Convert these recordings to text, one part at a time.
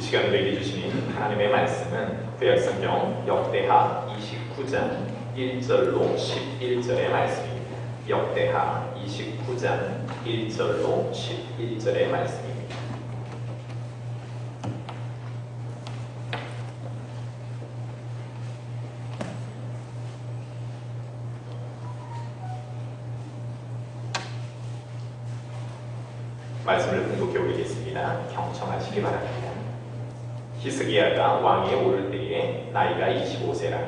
시간 우리에게 주시는 하나님의 말씀은 구약성경 역대하 29장 1절로 11절의 말씀입니다. 역대하 29장 1절로 11절의 말씀입니다. 말씀을 공독해 올리겠습니다. 경청하시기 바랍니다. 히스기야가 왕위에 오를 때에 나이가 25세라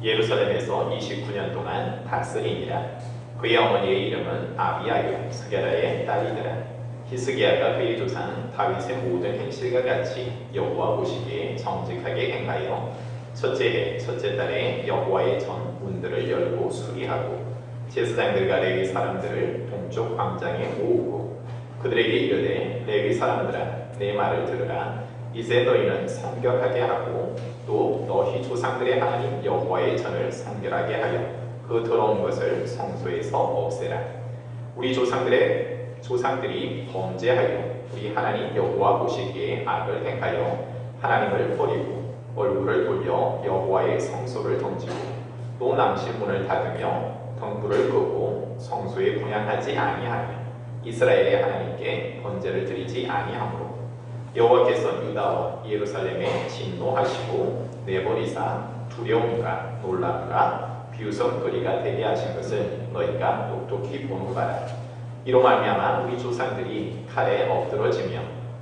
예루살렘에서 29년 동안 다스리니라. 그의 어머니의 이름은 아비아요 스게라의 딸이더라. 히스기야가 그의 조상 다윗의 모든 행실과 같이 여호와 보시기에 정직하게 행하여 첫째 해 첫째 달에 여호와의 전 문들을 열고 수리하고 제사장들과 레위 사람들을 동쪽 광장에 모으고 그들에게 이르되 레위 사람들아 내 말을 들으라. 이제 너희는 성결하게 하고 또 너희 조상들의 하나님 여호와의 전을 성결하게 하여 그 더러운 것을 성소에서 없애라. 우리 조상들이 범죄하여 우리 하나님 여호와 보시기에 악을 행하여 하나님을 버리고 얼굴을 돌려 여호와의 성소를 던지고 또 남실문을 닫으며 등불을 끄고 성소에 분향하지 아니하며 이스라엘의 하나님께 번제를 드리지 아니하므로 여호와께서 유다와 예루살렘에 진노하시고 내버리사 두려움과 놀람과 비웃음거리가 되게 하신 것을 너희가 똑똑히 보는 바라. 이로 말미암아 우리 조상들이 칼에 엎드러지며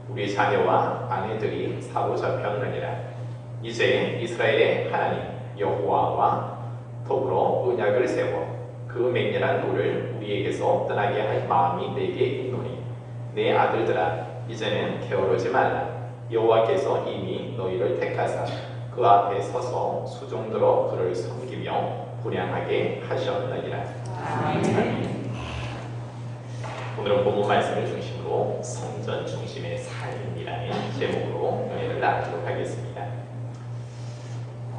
우리 자녀와 아내들이 사로잡혔느니라. 이제 이스라엘의 하나님 여호와와 더불어 언약을 세워 그 맹렬한 노를 우리에게서 떠나게 할 마음이 내게 있노니 내 아들들아 이제는 게으르지 말라. 여호와께서 이미 너희를 택하사 그 앞에 서서 수종들어 그를 섬기며 분향하게 하셨느니라. 아멘. 오늘은 본문 말씀을 중심으로 성전 중심의 삶이라는 제목으로 은혜를 나누도록 하겠습니다.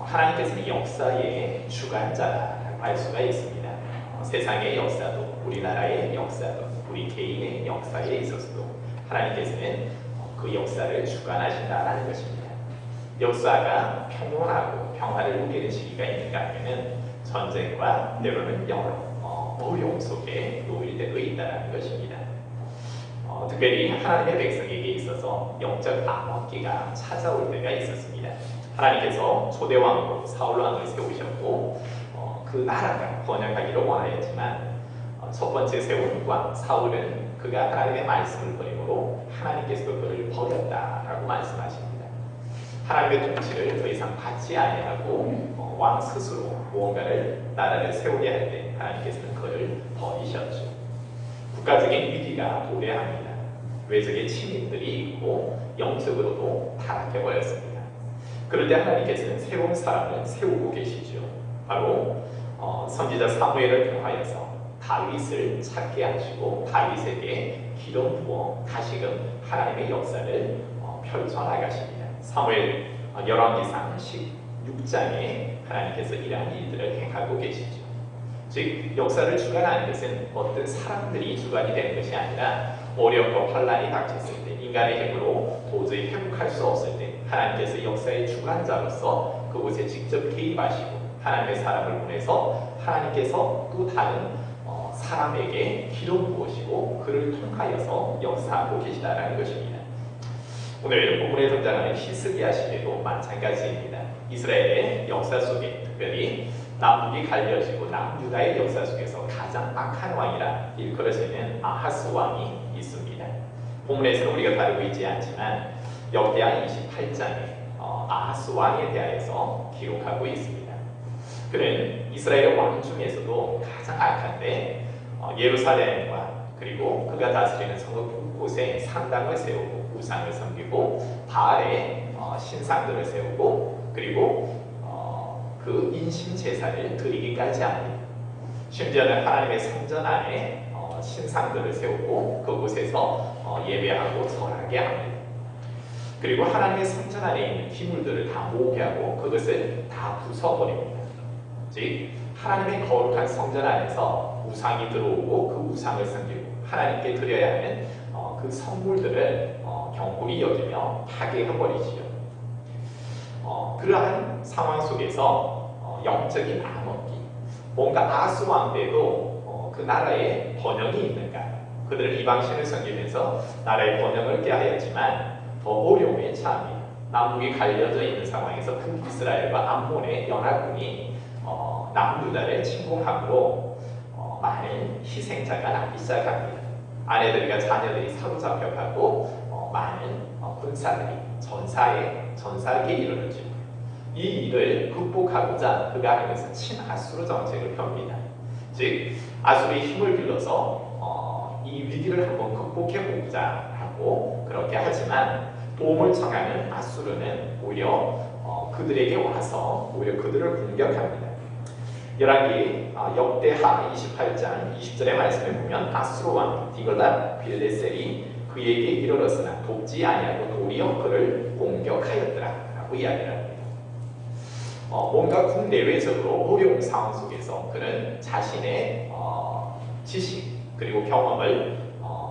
하나님께서는 역사의 주관자라고 할 수가 있습니다. 세상의 역사도 우리나라의 역사도 우리 개인의 역사에 있어서도 하나님께서는 그 역사를 주관하신다라는 것입니다. 역사가 평온하고 평화를 누리는 시기가 있는가 하면 전쟁과 때로는 여러 어려움 속에 놓일 때도 있다는 것입니다. 특별히 하나님의 백성에게 있어서 영적 암흑기가 찾아올 때가 있었습니다. 하나님께서 초대왕으로 사울왕을 세우셨고 그 나라가 번영하기를 원하였지만 첫 번째 세운 왕 사울은 그가 하나님의 말씀을 버림으로 하나님께서도 그를 버렸다라고 말씀하십니다. 하나님의 통치를 더 이상 받지 아니하고 왕 스스로 무언가를 나라를 세우게 할 때 하나님께서는 그를 버리셨죠. 국가적인 위기가 도래합니다. 외적의 침입들이 있고 영적으로도 타락해버렸습니다. 그럴 때 하나님께서는 새로운 사람을 세우고 계시죠. 바로 선지자 사무엘을 통하여서 다윗을 찾게 하시고 다윗에게 기름 부어 다시금 하나님의 역사를 펼쳐나가십니다. 사무엘 열왕기상 16장에 하나님께서 이러한 일들을 행하고 계시죠. 즉 역사를 주관하는 것은 어떤 사람들이 주관이 되는 것이 아니라 어려움과 환란이 닥쳤을 때 인간의 힘으로 도저히 회복할 수 없을 때 하나님께서 역사의 주관자로서 그곳에 직접 개입하시고 하나님의 사람을 보내서 하나님께서 또 다른 사람에게 기름 부으시고 그를 통하여서 역사하고 계시다라는 것입니다. 오늘 본문에 등장하는 히스기야 시대도 마찬가지입니다. 이스라엘의 역사 속에 특별히 남북이 갈려지고 남유다의 역사 속에서 가장 악한 왕이라 일컬어지는 아하스 왕이 있습니다. 본문에서는 우리가 다루고 있지 않지만 역대하 28장에 아하스 왕에 대하여서 기록하고 있습니다. 그는 이스라엘 왕 중에서도 가장 악한데 예루살렘과 그리고 그가 다스리는 성읍 곳곳에 상당을 세우고 우상을 섬기고 바알의 신상들을 세우고 그리고 그 인신 제사를 드리기까지 합니다. 심지어는 하나님의 성전 안에 신상들을 세우고 그곳에서 예배하고 절하게 합니다. 그리고 하나님의 성전 안에 있는 기물들을 다 모으게 하고 그것을 다 부숴버립니다. 즉 하나님의 거룩한 성전 안에서 우상이 들어오고 그 우상을 섬기고 하나님께 드려야 하는 그 선물들을 경고를 이어지며 파괴해버리지요. 그러한 상황 속에서 영적인 암흑기, 뭔가 아수 왕 때도 그 나라에 번영이 있는가? 그들은 이방신을 섬기면서 나라의 번영을 꾀하였지만 더 어려움에 처합니다. 남북이 갈려져 있는 상황에서 북이스라엘과 암몬의 연합군이 남유다를 침공함으로 많은 희생자가 나기 시작합니다. 아내들과 자녀들이 사로잡혀가고 많은 군사들이 전사에게 이르렀죠. 이 일을 극복하고자 그가 하는 것은 친아수르 정책을 펴니다. 즉 아수르의 힘을 빌려서 이 위기를 한번 극복해보자 하고 그렇게 하지만 도움을 청하는 아수르는 오히려 그들에게 와서 오히려 그들을 공격합니다. 열왕기 역대하 28장 20절의 말씀에 보면 아수르 왕 디글랏 빌레셀이 그에게 이르렀으나 돕지 아니하고 도리어 그를 공격하였더라 라고 이야기를 합니다. 뭔가 국내외적으로 어려운 상황 속에서 그는 자신의 지식 그리고 경험을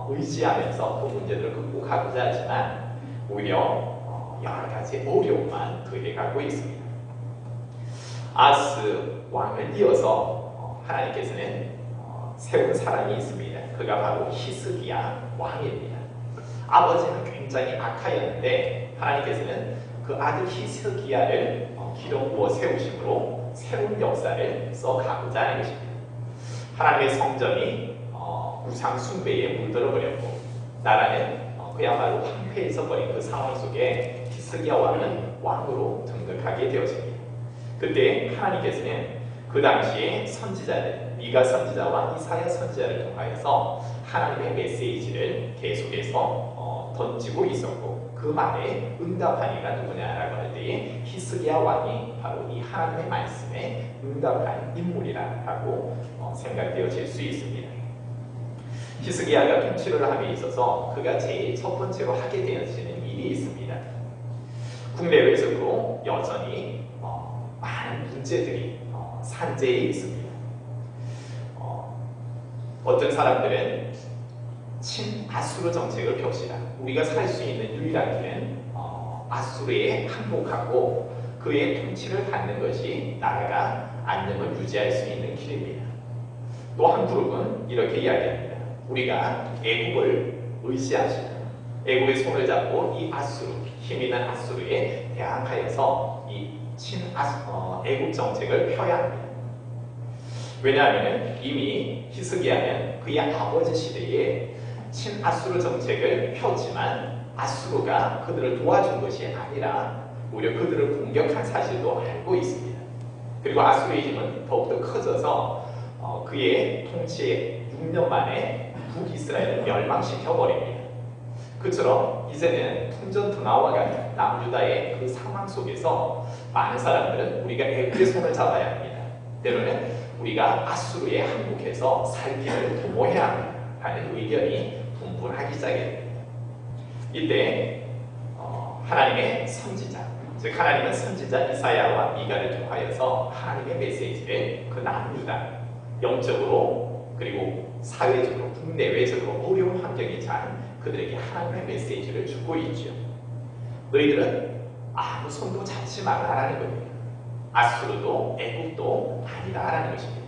의지하면서 그 문제들을 극복하고자 하지만 오히려 여러 가지 어려움만 더해가고 있습니다. 아스 왕을 이어서 하나님께서는 세운 사람이 있습니다. 그가 바로 히스기야 왕입니다. 아버지는 굉장히 악하였는데 하나님께서는 그 아들 히스기야를 기름 부어 세우심으로 새로운 역사를 써가고자 하는 것입니다. 하나님의 성전이 우상 숭배에 물들어 버렸고 나라는 그야말로 황폐해져 버린 그 상황 속에 히스기야 왕은 왕으로 등극하게 되었습니다. 그때 하나님께서는 그 당시에 선지자들 미가 선지자와 이사야 선지자를 통하여서 하나님의 메시지를 계속해서 던지고 있었고 그 말에 응답한 이가 누구냐라고 할 때에 히스기야 왕이 바로 이 하나님의 말씀에 응답한 인물이라고 생각되어질 수 있습니다. 히스기야가 통치를 함에 있어서 그가 제일 첫 번째로 하게 되어지는 일이 있습니다. 국내외적으로 여전히 많은 문제들이 산재해 있습니다. 어떤 사람들은 친아수르 정책을 펴시다. 우리가 살 수 있는 유일한 길은 아수르에 항복하고 그의 통치를 받는 것이 나라가 안정을 유지할 수 있는 길입니다. 또 한 그룹은 이렇게 이야기합니다. 우리가 애국을 의지하시다. 애국의 손을 잡고 이 아수르, 힘 있는 아수르에 대항하여서 이 애국 정책을 펴야 합니다. 왜냐하면 이미 히스기야는 그의 아버지 시대에 친아수르 정책을 폈지만 아수르가 그들을 도와준 것이 아니라 오히려 그들을 공격한 사실도 알고 있습니다. 그리고 아수르의 힘은 더욱더 커져서 그의 통치에 6년 만에 북이스라엘을 멸망시켜버립니다. 그처럼 이제는 풍전등화와 같은 남유다의 그 상황 속에서 많은 사람들은 우리가 애국의 손을 잡아야 합니다. 때로는 우리가 아수르에 항복해서 살 길을 도모해야 합니다. 하는 의견이 분분하기 시작합니다. 이때 하나님의 선지자, 즉 하나님은 선지자 이사야와 미가를 통하여서 하나님의 메시지를 그 남유다 영적으로 그리고 사회적으로 국내외적으로 어려운 환경에 처한 그들에게 하나님의 메시지를 주고 있죠. 너희들은 아무 손도 잡지 말라라는 겁니다. 아수르도 애국도 아니다라는 것입니다.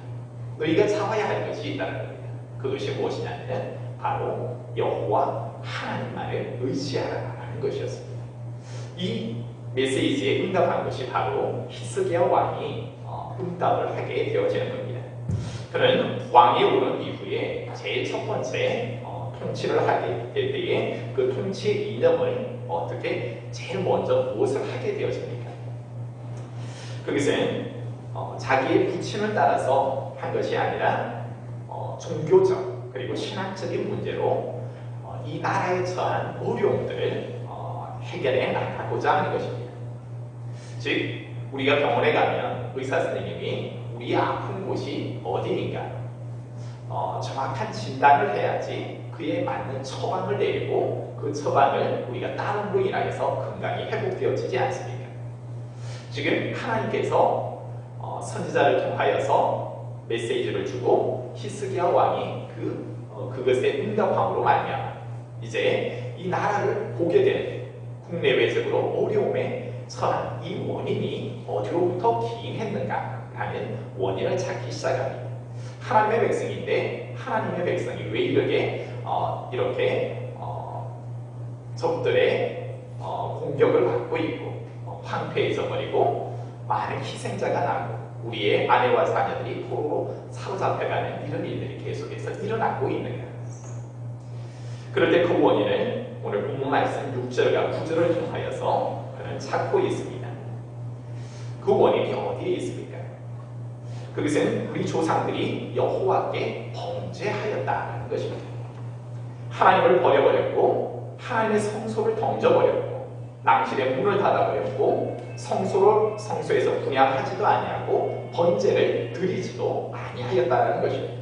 너희가 잡아야 할 것이 있다는 겁니다. 그것이 무엇이냐면 바로 여호와 하나님만을 의지하라는 것이었습니다. 이 메시지에 응답한 것이 바로 히스기야 왕이 응답을 하게 되어지는 겁니다. 그는 왕이 오른 이후에 제일 첫 번째 통치를 하게 될 때에 그 통치 이념을 어떻게 제일 먼저 무엇을 하게 되어집니까? 그것은 자기의 부친을 따라서 한 것이 아니라 종교적 그리고 신학적인 문제로 이 나라에 처한 어려움들을 해결해 나가고자 하는 것입니다. 즉 우리가 병원에 가면 의사 선생님이 우리 아픈 곳이 어디인가 정확한 진단을 해야지 그에 맞는 처방을 내리고 그 처방을 우리가 따름으로 인하여서 건강이 회복되어지지 않습니까? 지금 하나님께서 선지자를 통하여서 메시지를 주고 히스기야 왕이 그것에 응답함으로 말미암아 이제 이 나라를 보게 되는데 국내외적으로 어려움에 처한 이 원인이 어디로부터 기인했는가 하는 원인을 찾기 시작합니다. 하나님의 백성인데 하나님의 백성이 왜 이렇게 적들의 공격을 받고 있고 황폐해져 버리고 많은 희생자가 나고 우리의 아내와 자녀들이 포로로 사로잡혀가는 이런 일들이 계속해서 일어나고 있는가. 그럴 때 그 원인을 오늘 본문 말씀 6절과 9절을 통하여서 그는 찾고 있습니다. 그 원인이 어디에 있습니까? 그것은 우리 조상들이 여호와께 범죄하였다는 것입니다. 하나님을 버려버렸고 하나님의 성소를 던져버렸고 낭실의 문을 닫아버렸고 성소에서 분향하지도 아니하고 번제를 드리지도 아니하였다는 것입니다.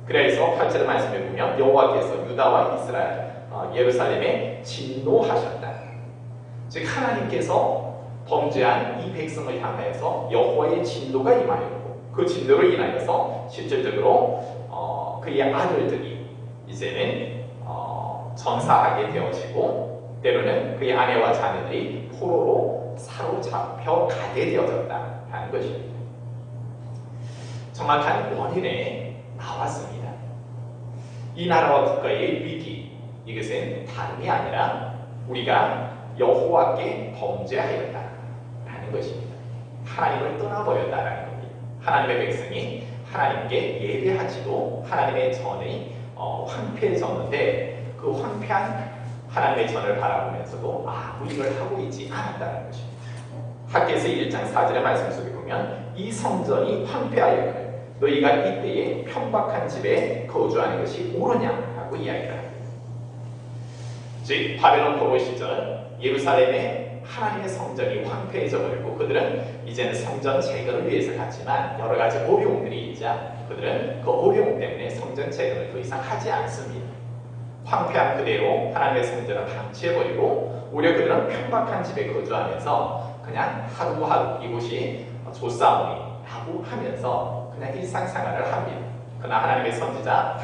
그래서 8절 말씀에 보면 여호와께서 유다와 이스라엘 예루살렘에 진노하셨다. 즉 하나님께서 범죄한 이 백성을 향하여서 여호와의 진노가 임하였고 그 진노로 인하여서 실질적으로 그의 아들들이 이제는 전사하게 되어지고 때로는 그의 아내와 자녀들이 포로로 사로잡혀 가게 되어졌다 하는 것입니다. 정확한 원인에 나왔습니다. 이 나라와 국가의 위기, 이것은 다름이 아니라 우리가 여호와께 범죄하였다라는 것입니다. 하나님을 떠나버렸다라는 겁니다. 하나님의 백성이 하나님께 예배하지도 하나님의 전이 황폐해졌는데 그 황폐한 하나님의 전을 바라보면서도 아무 일을 하고 있지 않았다는 것입니다. 학개서 1장 4절의 말씀 속에 보면 이 성전이 황폐하였거늘 너희가 이때에 편박한 집에 거주하는 것이 옳으냐라고 이야기를 합니다. 즉 바벨론 포로 시절 예루살렘의 하나님의 성전이 황폐해져 버리고 그들은 이제는 성전 재건을 위해서 갔지만 여러 가지 어려움들이 있자 그들은 그 어려움 때문에 성전 재건을 더 이상 하지 않습니다. 황폐한 그대로 하나님의 성전을 방치해버리고 오히려 그들은 편박한 집에 거주하면서 그냥 하루하루 이곳이 좋사오니라고 하면서 그냥 일상생활을 합니다. 그러나 하나님의 선지자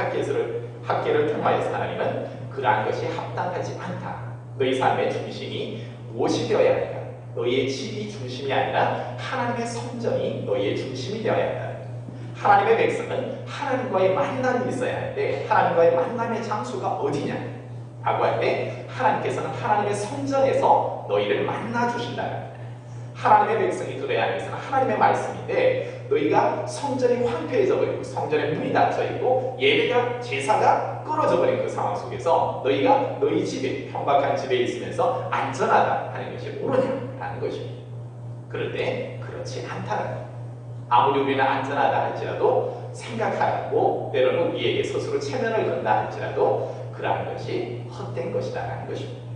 학개를 통하여서 하나님은 그러한 것이 합당하지 않다. 너희 삶의 중심이 무엇이 되어야 하는가? 너희의 집이 중심이 아니라 하나님의 성전이 너희의 중심이 되어야 한다. 하나님의 백성은 하나님과의 만남이 있어야 하는데 하나님과의 만남의 장소가 어디냐? 라고 할 때 하나님께서는 하나님의 성전에서 너희를 만나 주신다. 하나님의 백성이 들어야 하는 것은 하나님의 말씀인데 너희가 성전이 황폐해져 버리고 성전의 문이 닫혀 있고 예배가 제사가 끊어져 버린 그 상황 속에서 너희가 너희 집에 편박한 집에 있으면서 안전하다 하는 것이 옳으냐라는 것입니다. 그런데 그렇지 않다는 것. 아무리 우리는 안전하다 할지라도 생각하고 때로는 우리에게 스스로 체면을 건다 할지라도 그러한 것이 헛된 것이다라는 것입니다.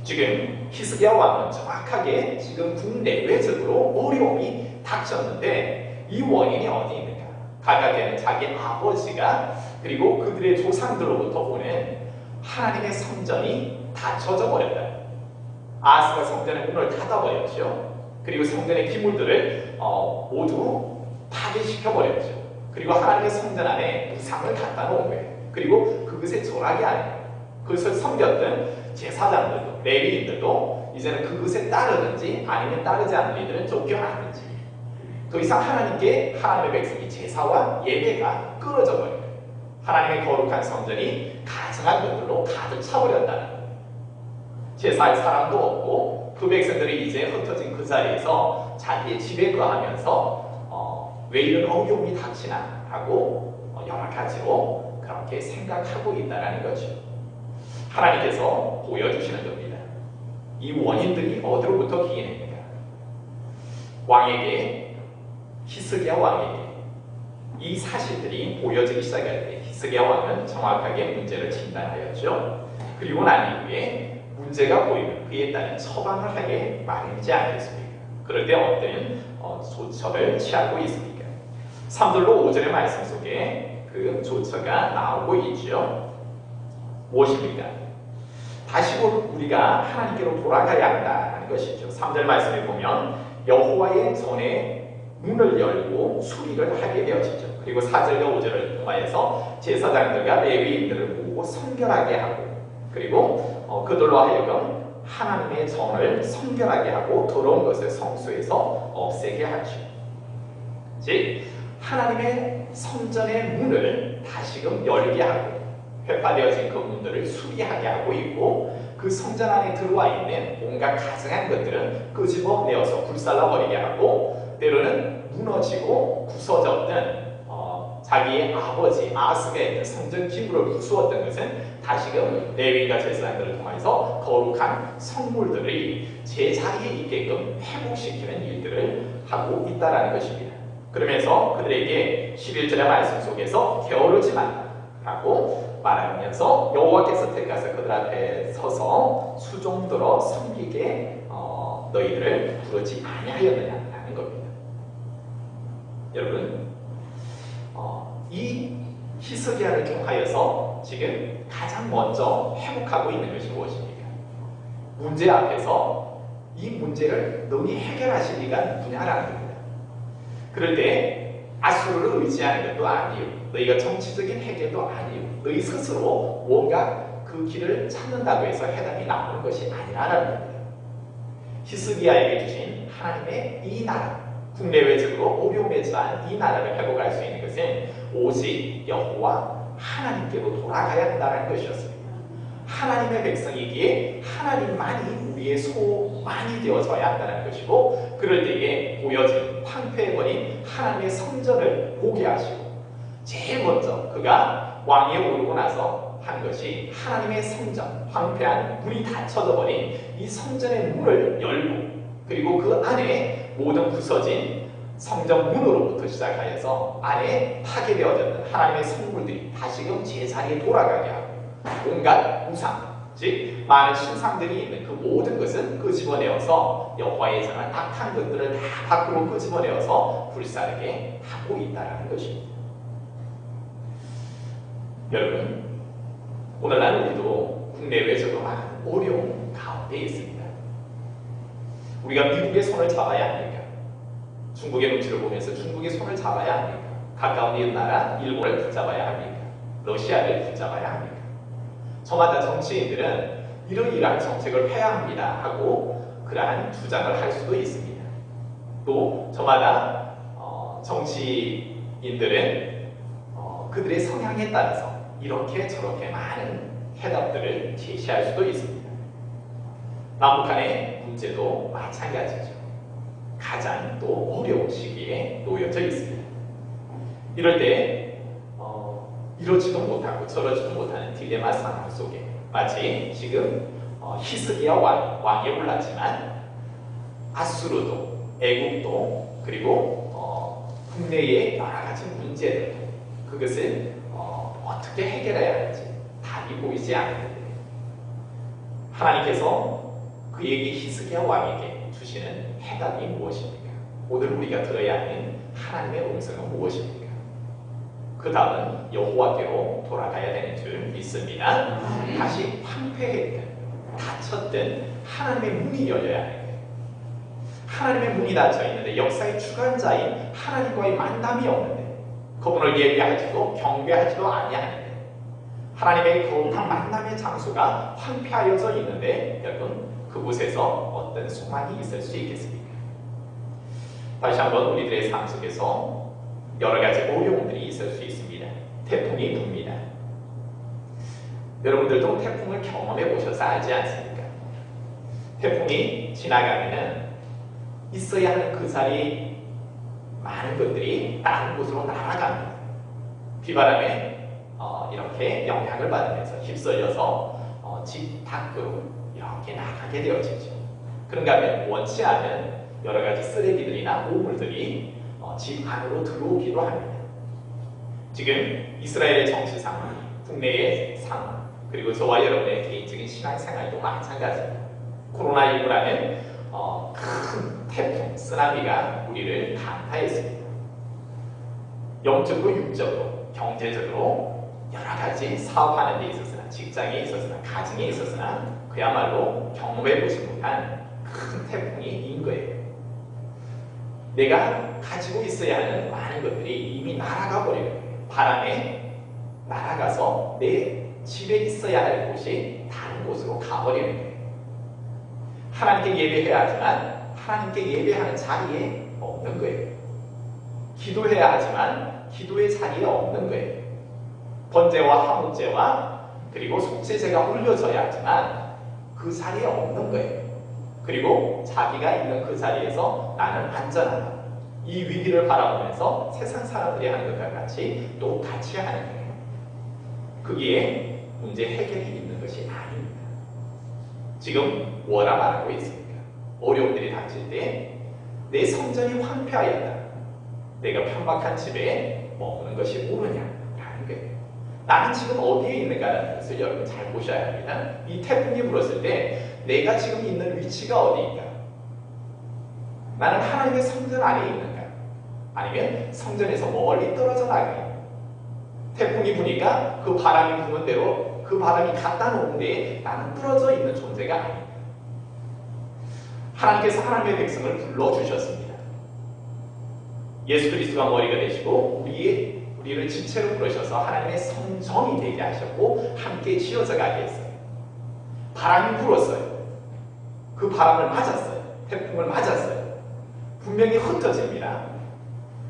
지금 히스기야 왕은 정확하게 지금 국내외적으로 어려움이 닥쳤는데 이 원인이 어디 있는가? 각각에는 자기 아버지가 그리고 그들의 조상들로부터 오는 하나님의 성전이 닫혀져 버렸다. 아하스가 성전의 문을 닫아버렸죠. 그리고 성전의 기물들을 모두 파괴시켜버렸죠. 그리고 하나님의 성전 안에 우상을 갖다 놓은 거예요. 그리고 그것의 절하기 아니에요. 그것을 섬겼던 제사장들도 레위인들도 이제는 그것에 따르든지 아니면 따르지 않는 이들은 쫓겨나든지 더 이상 하나님께 하나님의 백성이 제사와 예배가 끊어져 버려요. 하나님의 거룩한 성전이 가증한 것들로 가득 차버렸다는 거예요. 제사할 사람도 없고 그 백성들이 이제 흩어진 그 자리에서 자기의 집에 거하면서 왜 이런 어려움이 닥치나 하고 여러 가지로 그렇게 생각하고 있다는 거죠. 하나님께서 보여주시는 겁니다. 이 원인들이 어디로부터 기인했는가? 왕에게, 히스기야 왕에게 이 사실들이 보여지기 시작할 때 히스기야 왕은 정확하게 문제를 진단하였죠. 그리고 난 이후에 문제가 보이면 그에 따른 처방을 하게 마련이지 않겠습니까? 그럴 때 어떤 조처를 취하고 있습니까? 3절로 5절의 말씀 속에 그 조처가 나오고 있죠. 무엇입니까? 다시 우리가 하나님께로 돌아가야 한다는 것이죠. 3절 말씀에 보면 여호와의 전에 문을 열고 수리를 하게 되어지죠. 그리고 4절과 5절을 통하여서 제사장들과 레위인들을 모으고 성결하게 하고 그리고 그들로 하여금 하나님의 정을 성결하게 하고 더러운 것을 성소에서 없애게 하죠. 즉 하나님의 성전의 문을 다시금 열게 하고 회파되어진 그 문들을 수리하게 하고 있고 그 성전 안에 들어와 있는 온갖 가증한 것들은 끄집어내어서 불살라버리게 하고 때로는 무너지고 부서졌던 자기의 아버지 아스가 있는 성전 기물을 부수었던 것은 다시금 레위인과 제사장들을 통해서 거룩한 성물들이 제자리에 있게끔 회복시키는 일들을 하고 있다는 것입니다. 그러면서 그들에게 11절의 말씀 속에서 게으르지 말라고 말하면서 여호와께서 택하사 그들 앞에 서서 수종들어 섬기게 너희들을 부르지 아니하였느냐라는 겁니다. 여러분 이 히스기야를 통하여서 지금 가장 먼저 회복하고 있는 것이 무엇입니까? 문제 앞에서 이 문제를 너희 해결하실 리가 누구냐라는 겁니다. 그럴 때 아수르를 의지하는 것도 아니요, 너희가 정치적인 해결도 아니요, 너희 스스로 뭔가 그 길을 찾는다고 해서 해답이 나오는 것이 아니라는 겁니다. 히스기야에게 주신 하나님의 이 나라, 국내외적으로 어려움에 처한 이 나라를 회복할 수 있는 것은 오직 여호와 하나님께로 돌아가야 한다는 것이었습니다. 하나님의 백성이기에 하나님만이 우리의 소만이 되어져야 한다는 것이고, 그럴 때에 보여진 황폐해버린 하나님의 성전을 보게 하시고, 제일 먼저 그가 왕위에 오르고 나서 한 것이 하나님의 성전, 황폐한 문이 닫혀져 버린 이 성전의 문을 열고, 그리고 그 안에 모든 부서진 성전 문으로부터 시작하여서 안에 파괴되어졌던 하나님의 성물들이 다시금 제자리에 돌아가게 하고, 온갖 우상, 즉 많은 신상들이 있는 그 모든 것은 끄집어내어서 여호와의 전한 악한 것들을 다 밖으로 끄집어내어서 불사르게 하고 있다는 것입니다. 여러분, 오늘날 우리도 국내외적으로 많은 어려움 가운데 있습니다. 우리가 미국의 손을 잡아야 합니까? 중국의 눈치를 보면서 중국의 손을 잡아야 합니까? 가까운 이웃 나라 일본을 붙잡아야 합니까? 러시아를 붙잡아야 합니까? 저마다 정치인들은 이러이러한 정책을 해야 합니다 하고 그러한 주장을 할 수도 있습니다. 또 저마다 정치인들은 그들의 성향에 따라서 이렇게 저렇게 많은 해답들을 제시할 수도 있습니다. 남북한의 문제도 마찬가지죠. 가장 또 어려운 시기에 놓여져 있습니다. 이럴 때 이러지도 못하고 저러지도 못하는 딜레마 상황 속에 마치 지금 히스기야 왕이 올랐지만 아수르도, 애국도, 그리고 국내의 여러 가지 문제들, 그것을 어떻게 해결해야 할지 답이 보이지 않는데, 하나님께서 그에게 히스기야 왕에게 주시는 해답이 무엇입니까? 오늘 우리가 들어야 하는 하나님의 음성은 무엇입니까? 그 다음은 여호와께로 돌아가야 되는 줄 믿습니다. 다시 황폐했던, 닫혔던 하나님의 문이 열려야 하는 거예요. 하나님의 문이 닫혀 있는데 역사의 주관자인 하나님과의 만남이 없는데, 그분을 예배하지도 경배하지도 아니하는데, 하나님의 거룩한 만남의 장소가 황폐하여져 있는데, 여러분 그곳에서 어떤 소망이 있을 수 있겠습니까? 다시 한번 우리들의 삶 속에서 여러 가지 어려움들이 있을 수 있습니다. 태풍이 붑니다. 여러분들도 태풍을 경험해 보셔서 알지 않습니까? 태풍이 지나가면은 있어야 하는 그 자리 많은 것들이 다른 곳으로 날아갑니다. 비바람에 이렇게 영향을 받으면서 휩쓸려서 집 밖으로 이렇게 나가게 되어지죠. 그런가 하면 원치 않은 여러 가지 쓰레기들이나 오물들이 집 안으로 들어오기도 합니다. 지금 이스라엘의 정치 상황, 국내의 상황, 그리고 저와 여러분의 개인적인 신앙생활도 마찬가지입니다. 코로나19라는 큰 태풍, 쓰나미가 우리를 강타했습니다. 영적으로, 육적으로, 경제적으로 여러 가지 사업하는 데 있어서나, 직장에 있어서나, 가정에 있어서나 그야말로 경험해보지 못한 큰 태풍이 인 거예요. 내가 가지고 있어야 하는 많은 것들이 이미 날아가 버리는 거예요. 바람에 날아가서 내 집에 있어야 할 곳이 다른 곳으로 가버리는 거예요. 하나님께 예배해야 하지만 하나님께 예배하는 자리에 없는 거예요. 기도해야 하지만 기도의 자리에 없는 거예요. 번제와 화목제와 그리고 속죄제가 올려져야 하지만 그 자리에 없는 거예요. 그리고 자기가 있는 그 자리에서 나는 안전하다. 이 위기를 바라보면서 세상 사람들이 하는 것과 같이 똑같이 하는 거예요. 거기에 문제 해결이 있는 것이 아닙니다. 지금 뭐라 말하고 있습니까? 어려움들이 닥칠 때 내 성전이 황폐하였다. 내가 편박한 집에 머무는 것이 옳으냐라는 거예요. 나는 지금 어디에 있는가라는 것을 여러분 잘 보셔야 합니다. 이 태풍이 불었을 때 내가 지금 있는 위치가 어디인가? 나는 하나님의 성전 안에 있는가? 아니면 성전에서 멀리 떨어져 나가 있는가? 태풍이 부니까 그 바람이 부는 대로 그 바람이 갖다 놓은 데에 나는 부러져 있는 존재가 아닙니다. 하나님께서 하나님의 백성을 불러주셨습니다. 예수 그리스도가 머리가 되시고 우리를 지체로 부르셔서 하나님의 성전이 되게 하셨고 함께 지어져 가게 했어요. 바람이 불었어요. 그 바람을 맞았어요. 태풍을 맞았어요. 분명히 흩어집니다.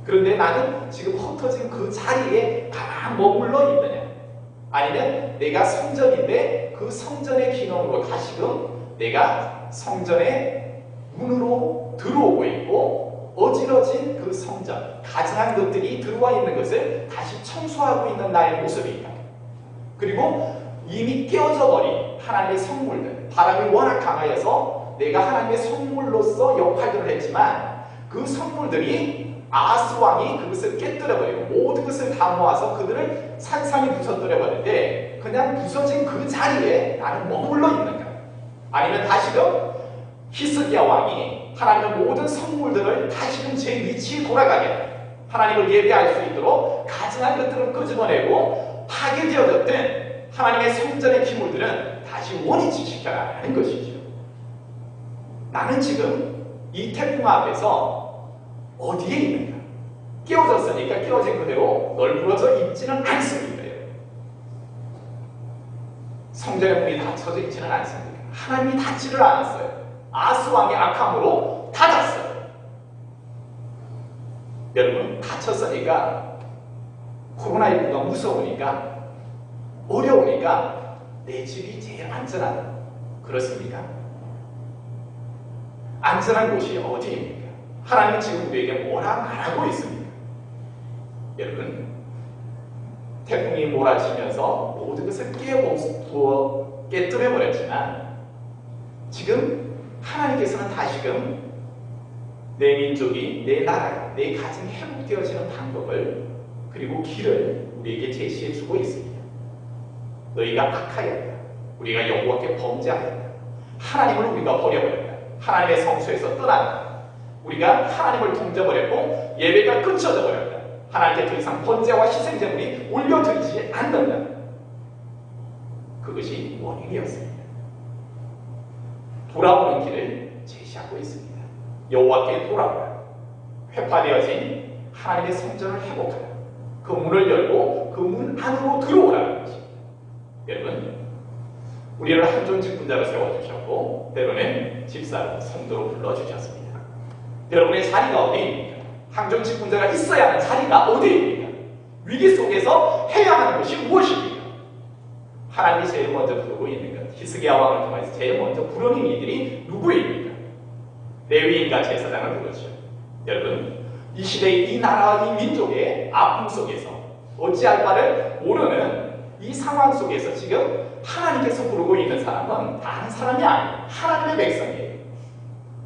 그런데 나는 지금 흩어진 그 자리에 가만 머물러 있느냐? 아니면 내가 성전인데 그 성전의 기능으로 다시금 내가 성전의 문으로 들어오고 있고 어지러진 그 성전, 가증한 것들이 들어와 있는 것을 다시 청소하고 있는 나의 모습인가? 그리고 이미 깨어져 버린 하나님의 성물들, 바람이 워낙 강하여서 내가 하나님의 성물로서 역할들을 했지만 그 성물들이 아하스 왕이 그것을 깨뜨려버리고 모든 것을 다 모아서 그들을 산산이 부서뜨려버리는데 그냥 부서진 그 자리에 나는 머물러 있는가? 아니면 다시금 히스기야 왕이 하나님의 모든 성물들을 다시금 제 위치에 돌아가게 하나님을 예배할 수 있도록 가증한 것들을 끄집어내고 파괴되어졌던 하나님의 성전의 기물들은 다시 원위치 시켜라는 것이죠. 나는 지금 이 태풍 앞에서 어디에 있는가? 깨어졌으니까 깨어진 그대로 널브러져 있지는 않습니다. 성전의 문이 닫혀져 있지는 않습니다. 하나님이 닫지를 않았어요. 아하스 왕의 악함으로 닫았어요. 여러분, 닫혔으니까 코로나19가 무서우니까 어려우니까 내 집이 제일 안전하다. 그렇습니까? 안전한 곳이 어디입니까? 하나님은 지금 우리에게 뭐라 말하고 있습니까? 여러분, 태풍이 몰아치면서 모든 것을 깨뜨려버렸지만 지금 하나님께서는 다시금 내 민족이, 내 나라가, 내 가정이 회복되어지는 방법을 그리고 길을 우리에게 제시해 주고 있습니다. 너희가 악하였다. 우리가 여호와께 범죄하였다. 하나님을 우리가 버려버렸다. 하나님의 성소에서 떠났다. 우리가 하나님을 동져버렸고 예배가 끊쳐져 버렸다. 하나님께 더 이상 번제와 희생제물이 올려드리지 않는다. 그것이 원인이었습니다. 돌아오는 길을 제시하고 있습니다. 여호와께 돌아오라. 회파되어진 하나님의 성전을 회복하라. 그 문을 열고 그 문 안으로 들어오라는 것입니다. 여러분, 우리를 한존 직분자로 세워주셨고 때로는 집사로 성도로 불러주셨습니다. 여러분의 자리가 어디입니까? 한존 직분자가 있어야 하는 자리가 어디입니까? 위기 속에서 해야 하는 것이 무엇입니까? 하나님이 제일 먼저 부르고 있는 것, 히스기야 왕을 통해서 제일 먼저 부르는 이들이 누구입니까? 레위인과 제사장을 부르죠. 여러분, 이 시대의 이 나라와 이 민족의 아픔 속에서 어찌할 바를 모르는 이 상황 속에서 지금 하나님께서 부르고 있는 사람은 다른 사람이 아니에요. 하나님의 백성이에요.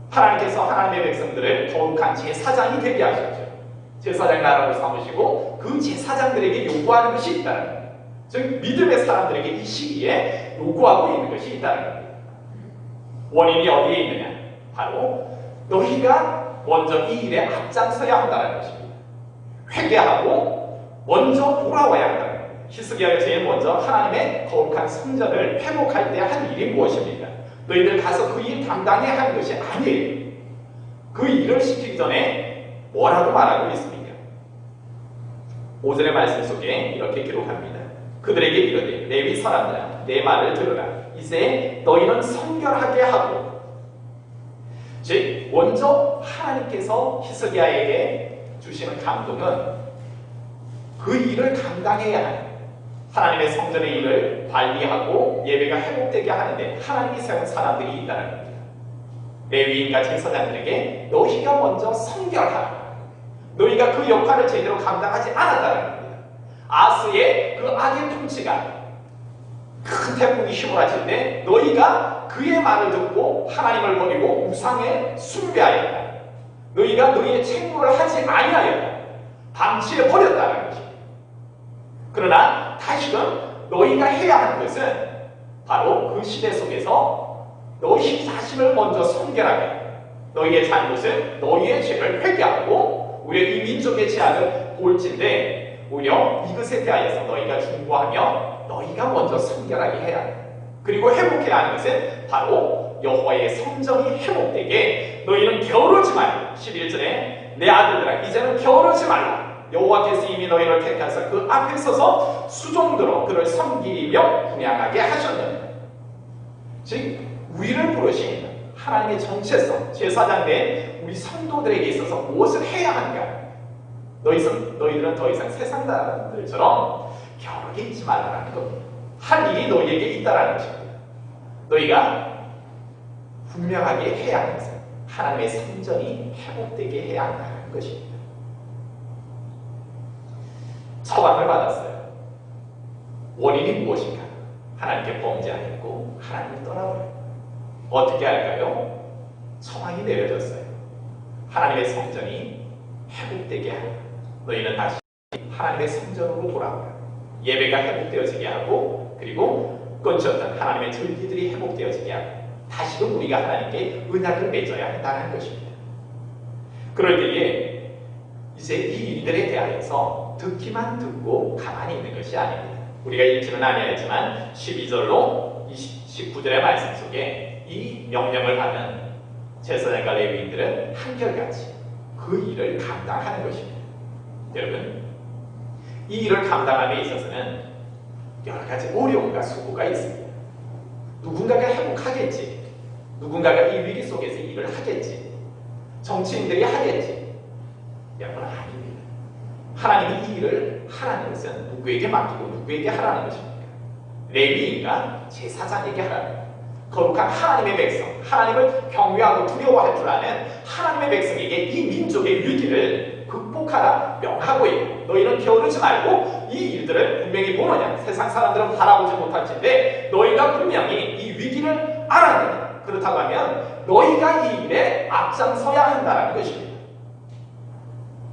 하나님께서 하나님의 백성들을 거룩한 제사장이 되게 하셨죠. 제사장 나라로 삼으시고 그 제사장들에게 요구하는 것이 있다는 거예요. 즉 믿음의 사람들에게 이 시기에 요구하고 있는 것이 있다는 겁니다. 원인이 어디에 있느냐? 바로 너희가 먼저 이 일에 앞장서야 한다는 것입니다. 회개하고 먼저 돌아와야 한다는 겁니다. 히스기야가 제일 먼저 하나님의 거룩한 성전을 회복할 때 한 일이 무엇입니까? 너희들 가서 그 일 담당해야 하는 것이 아니에요. 그 일을 시키기 전에 뭐라고 말하고 있습니까? 오전의 말씀 속에 이렇게 기록합니다. 그들에게 이르되 레위 사람들아 내 말을 들으라. 이제 너희는 성결하게 하고, 즉 먼저 하나님께서 히스기야에게 주시는 감동은 그 일을 감당해야 하는, 하나님의 성전의 일을 관리하고 예배가 회복되게 하는데 하나님이 세운 사람들이 있다는 겁니다. 레위인과 제사장들에게 너희가 먼저 성결하라. 너희가 그 역할을 제대로 감당하지 않았다는 겁니다. 아스의 그 악의 통치가 큰 태풍이 휘몰아칠 때 너희가 그의 말을 듣고 하나님을 버리고 우상에 숭배하였다. 너희가 너희의 책무를 하지 아니하였다. 방치해 버렸다는 것입니다. 그러나 다시금 너희가 해야 하는 것은 바로 그 시대 속에서 너희 자신을 먼저 성결하게, 너희의 잘못을, 너희의 죄를 회개하고 오히려 이 민족의 죄악을 볼진데 오히려 이것에 대하여서 너희가 중보하며 너희가 먼저 성결하게 해야 한다. 그리고 회복해야 하는 것은 바로 여호와의 성전이 회복되게 너희는 게으르지 말라. 11절에 내 아들들아 이제는 게으르지 말라. 여호와께서 이미 너희를 택하사 그 앞에 서서 수종들어 그를 섬기며 분양하게 하셨느니라. 즉 우리를 부르신 하나님의 정체성, 제사장 된 우리 성도들에게 있어서 무엇을 해야 하는가? 너희들은 더 이상 세상 사람들처럼 게으르게 있지 말라는 겁니다. 할 일이 너희에게 있다라는 것입니다. 너희가 분명하게 해야 하는 것은 하나님의 성전이 회복되게 해야 한다는 것입니다. 처방을 받았어요. 원인이 무엇인가? 하나님께 범죄하였고 하나님을 떠나버려요. 어떻게 할까요? 처방이 내려졌어요. 하나님의 성전이 회복되게 하라. 너희는 다시 하나님의 성전으로 돌아오라. 예배가 회복되어지게 하고, 그리고 끊겼던 하나님의 절기들이 회복되어지게 하고, 다시금 우리가 하나님께 언약을 맺어야 한다는 것입니다. 그럴 때에 이제 이 일들에 대하여서 듣기만 듣고 가만히 있는 것이 아닙니다. 우리가 읽지는 아니하였지만 12절로 19절의 말씀 속에 이 명령을 받은 제사장과 레위인들은 한결같이 그 일을 감당하는 것입니다. 여러분, 이 일을 감당함에 있어서는 여러 가지 어려움과 수고가 있습니다. 누군가가 회복하겠지, 누군가가 이 위기 속에서 일을 하겠지, 정치인들이 하겠지. 여러분, 아닙니다. 하나님이 이 일을 하라는 것은 누구에게 맡기고 누구에게 하라는 것입니까? 레위인과 제사장에게 하라는 것. 거룩한 하나님의 백성, 하나님을 경외하고 두려워할 줄 아는 하나님의 백성에게 이 민족의 위기를 극복하라 명하고 있고, 너희는 게으르지 말고 이 일들을 분명히 뭐냐? 세상 사람들은 바라보지 못할텐데 너희가 분명히 이 위기를 알아내라. 그렇다고 하면 너희가 이 일에 앞장서야 한다는 것입니다.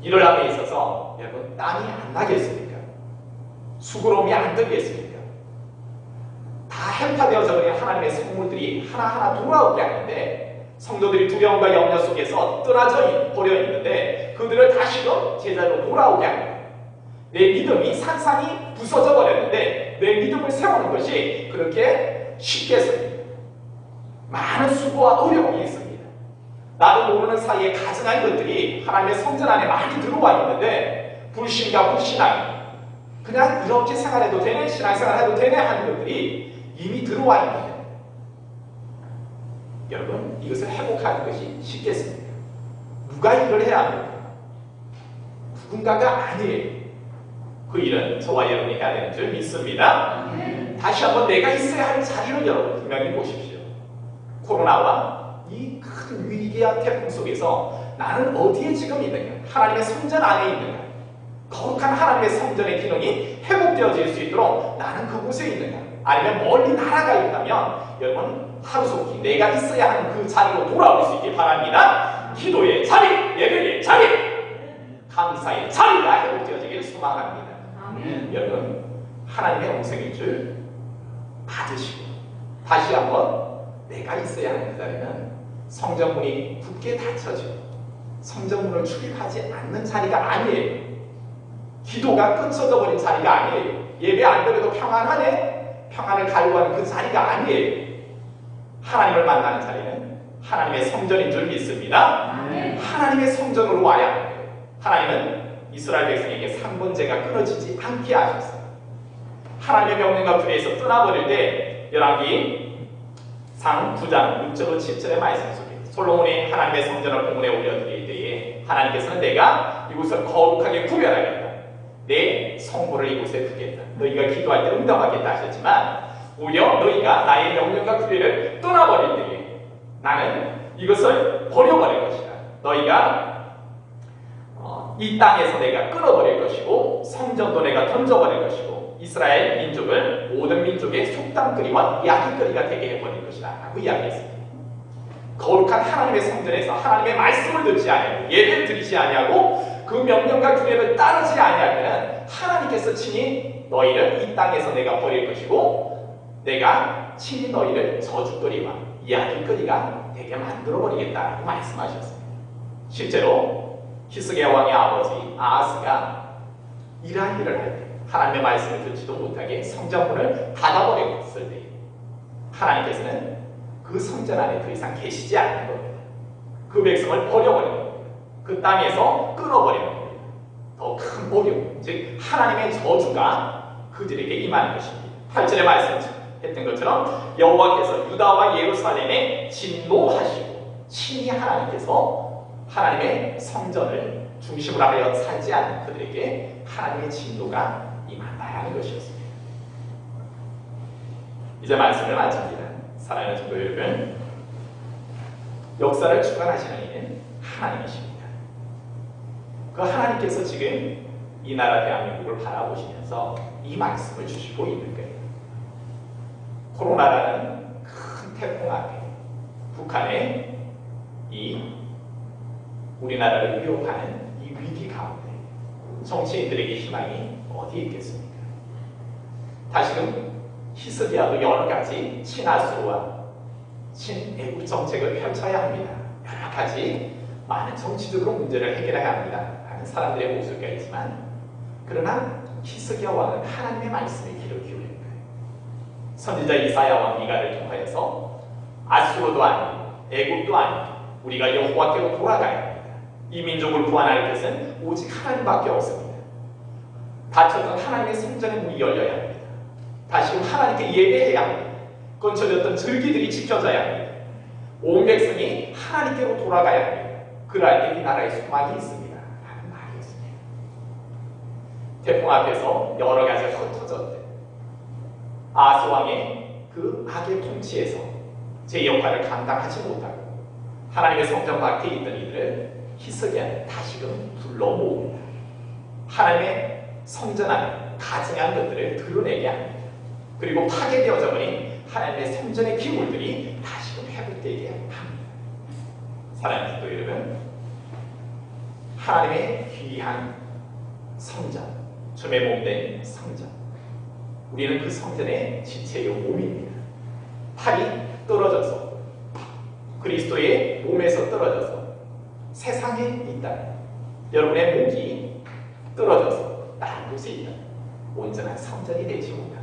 이를 함에 있어서 여러분 땀이 안 나겠습니까? 수고로움이 안 들겠습니까? 다 해파되어져 버린 하나님의 성물들이 하나하나 돌아오게 하는데, 성도들이 두려움과 염려 속에서 떠나져 버려 있는데 그들을 다시금 제자로 돌아오게 합니다. 내 믿음이 산산이 부서져 버렸는데 내 믿음을 세우는 것이 그렇게 쉽겠습니까? 많은 수고와 어려움이 있습니다. 나도 모르는 사이에 가증한 것들이 하나님의 성전 안에 많이 들어와 있는데, 불신과 불신앙, 그냥 이렇게 생활해도 되네, 신앙생활 해도 되네 하는 것들이 이미 들어와 있는데, 여러분 이것을 회복하는 것이 쉽겠습니까? 누가 일을 해야 합니까? 누군가가 아니에요. 그 일은 저와 여러분이 해야 되는 줄 믿습니다. 다시 한번 내가 있어야 할 자리를 여러분 분명히 보십시오. 코로나와 이 큰 위기와 태풍 속에서 나는 어디에 지금 있는가? 하나님의 성전 안에 있는가? 거룩한 하나님의 성전의 기능이 회복되어질 수 있도록 나는 그곳에 있는가? 아니면 멀리 나라가 있다면 여러분 하루속히 내가 있어야 하는 그 자리로 돌아올 수 있길 바랍니다. 기도의 자리, 예배의 자리, 감사의 자리가 회복되어지기를 소망합니다. 여러분 하나님의 음성인 줄 받으시고, 다시 한번 내가 있어야 하는 그 자리는 성전문이 굳게 닫혀지고 성전문을 출입하지 않는 자리가 아니에요. 기도가 끊어져 버린 자리가 아니에요. 예배 안 드려도 평안하네, 평안을 갈구하는 그 자리가 아니에요. 하나님을 만나는 자리는 하나님의 성전인 줄 믿습니다. 하나님의 성전으로 와야 합니다. 하나님은 이스라엘 백성에게 상번제가 끊어지지 않게 하셨어요. 하나님의 명령과 규례에서 떠나버릴 때 열왕기 상 9장 6절로 7절의 말씀 속에 솔로몬이 하나님의 성전을 공문에 올려드릴 때에 하나님께서는 내가 이곳을 거룩하게 구별하겠다. 내 성부를 이곳에 두겠다. 너희가 기도할 때 응답하겠다 하셨지만 오히려 너희가 나의 명령과 규례를 떠나버릴 때에 나는 이것을 버려버릴 것이다. 너희가 이 땅에서 내가 끊어버릴 것이고 성전도 내가 던져버릴 것이고 이스라엘 민족을 모든 민족의 속담거리와 이야기거리가 되게 해버릴 것이다 라고 이야기했습니다. 거룩한 하나님의 성전에서 하나님의 말씀을 듣지 아니하고 예배를 드리지 아니하고 그 명령과 규례를 따르지 아니하면 하나님께서 친히 너희를 이 땅에서 내가 버릴 것이고 내가 친히 너희를 저주거리와 이야기거리가 되게 만들어버리겠다라고 말씀하셨습니다. 실제로 히스기야 왕의 아버지 아하스가 이러한 일을 할 때 하나님의 말씀을 듣지도 못하게 성전문을 닫아버렸을 때 하나님께서는 그 성전 안에 더 이상 계시지 않는 겁니다. 그 백성을 버려버리는 겁니다. 그 땅에서 끊어버리는 겁니다. 더 큰 어려움, 즉 하나님의 저주가 그들에게 임하는 것입니다. 8절에 말씀했던 것처럼 여호와께서 유다와 예루살렘에 진노하시고 친히 하나님께서 하나님의 성전을 중심으로 하여 살지 않는 그들에게 하나님의 진노가 임한다는 것이었습니다. 이제 말씀을 마칩니다. 사랑하는 성도 여러분, 역사를 주관하시는 이는 하나님이십니다. 그 하나님께서 지금 이 나라 대한민국을 바라보시면서 이 말씀을 주시고 있는 거예요. 코로나라는 큰 태풍 앞에 북한의 이 우리나라를 위협하는 이 위기 가운데 정치인들에게 희망이 어디 있겠습니까? 다시금 히스기야도 여러 가지 친아수르와 친애국 정책을 펼쳐야 합니다. 여러 가지 많은 정치적으로 문제를 해결해야 합니다. 하는 사람들의 목소리가 있지만 그러나 히스기야 왕은 하나님의 말씀에 귀를 기울인 거예요. 선지자 이사야와 미가를 통하여서 아수르도 아니고 애국도 아니고 우리가 여호와께로 돌아가야 합니다. 이 민족을 구원할 것은 오직 하나님밖에 없습니다. 닫혔던 하나님의 성전의 문이 열려야 합니다. 다시금 하나님께 예배해야 합니다. 끊쳐졌던 절기들이 지켜져야 합니다. 온 백성이 하나님께로 돌아가야 합니다. 그럴 때 이 나라에 소망이 있습니다. 라는 말이었습니다. 태풍 앞에서 여러 가지 흩어졌대. 아하스 왕의 그 악의 통치에서 제 역할을 감당하지 못하고 하나님의 성전 밖에 있던 이들을 히스기야는 다시금 불러 모읍니다. 하나님의 성전 안에 가증한 것들을 드러내게 합니다. 그리고 파괴되어져 버린 하나님의 성전의 기물들이 다시금 회복되게 합니다. 사랑하는 성도 여러분, 하나님의 귀한 성전, 주의 몸된 성전, 우리는 그 성전의 지체의 몸입니다. 팔이 떨어져서 그리스도의 몸에서 떨어져서 세상에 있다면 여러분의 목이 떨어져서 다른 곳에 있다면 온전한 성전이 되지 못합니다.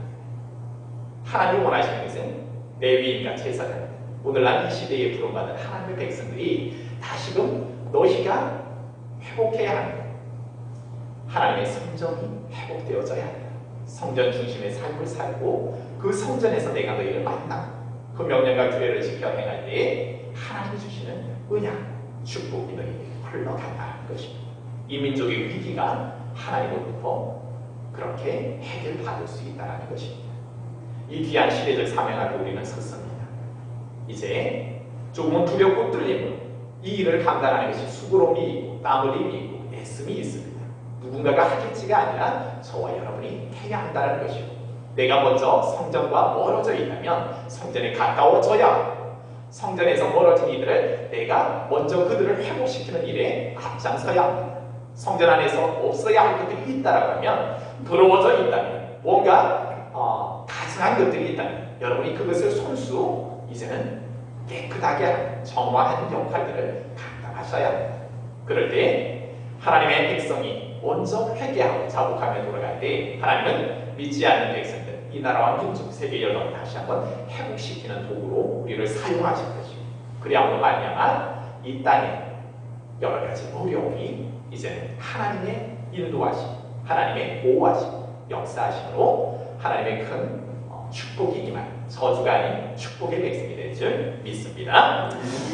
하나님이 원하시는 것은 레위인과 제사장, 오늘날 이 시대에 부름받은 하나님의 백성들이 다시금 너희가 회복해야 합니다. 하나님의 성전이 회복되어져야 합니다. 성전 중심의 삶을 살고 그 성전에서 내가 너희를 만나고 그 명령과 규례를 지켜 행할 때에 하나님이 주시는 은약, 축복이 너희에게 흘러간다는 것입니다. 이 민족의 위기가 하나님으로부터 그렇게 해결받을 수 있다는 것입니다. 이 귀한 시대적 사명 앞에 우리는 섰습니다. 이제 조금은 두렵고 떨림으로 이 일을 감당하는 것이 수고로움이 있고 땀 흘림이 있고 애씀이 있습니다. 누군가가 하겠지가 아니라 저와 여러분이 해야 한다는 것이고 내가 먼저 성전과 멀어져 있다면 성전에 가까워져야 하고 성전에서 멀어진 이들을 내가 먼저 그들을 회복시키는 일에 앞장서야 합니다. 성전 안에서 없어야 할 것들이 있다라고 하면 더러워져 있다면 뭔가 가증한 것들이 있다면 여러분이 그것을 손수 이제는 깨끗하게 하는 정화하는 역할들을 감당하셔야 합니다. 그럴 때 하나님의 백성이 먼저 회개하고 자복하며 돌아갈 때 하나님은 믿지 않는 백성들, 이 나라와 민족, 세계 여론을 다시 한번 회복시키는 도구로 우리를 사용하실 것이고 그리함으로 말미암아 이 땅에 여러 가지 어려움이 이제는 하나님의 인도하심, 하나님의 보호하심, 역사하심으로 하나님의 큰 축복이기만 저주가 아닌 축복의 백성이 될 줄 믿습니다.